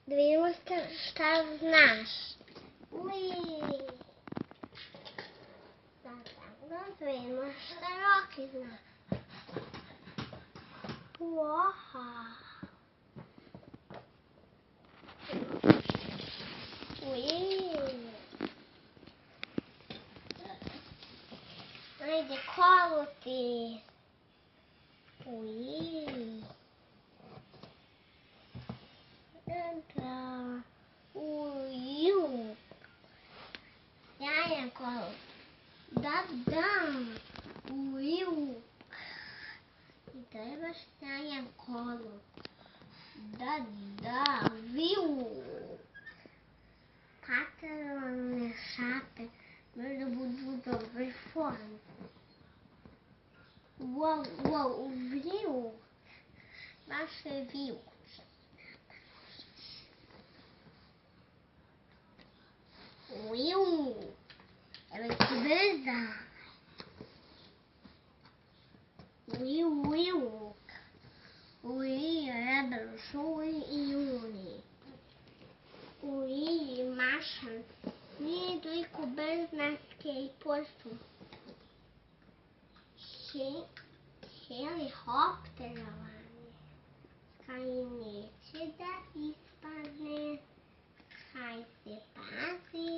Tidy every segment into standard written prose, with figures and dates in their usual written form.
Da vidimo šta znaš. Da vidimo šta Rocky zna. Oha. Ajde, kolu ti. Jajan kolu. Da. I trebaš jajan kolu. Da. Katalone šape. Možda budu u dobroj formi. Wow. Baš je viju. Evo ti brza. Rebel i juni. Mašan. Nije toliko brznačke i postu. Helikopterovanje. Kaj neće da ispadne. Kaj se pazi.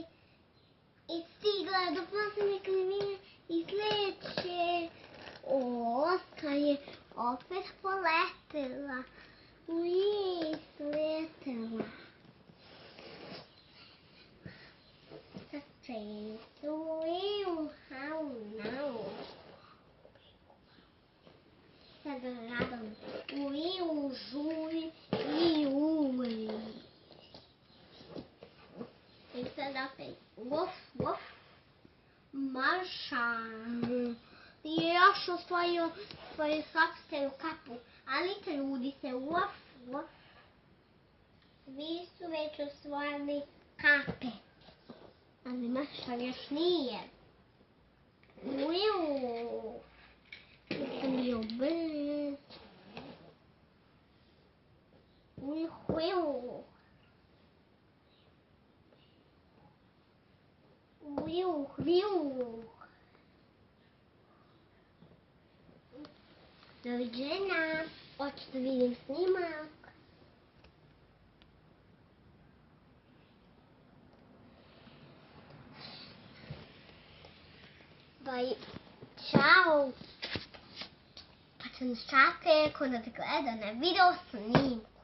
I stigla je do poslednje krivine i sledeće. Kaj je opet poletela. Sletela. Sada radom. Žuj i uli. I sada opet. Vof. Maršan. I još osvojio svoju sopstvenu kapu. Ali trudi se. Vof. Svi su već osvojili kape. Ali Maršan još nije. Nisam bio brz. Doviđenja. Hoću da vidim snimak. Bye. Ćao. Pa sam šake kod da te gleda na video snimku.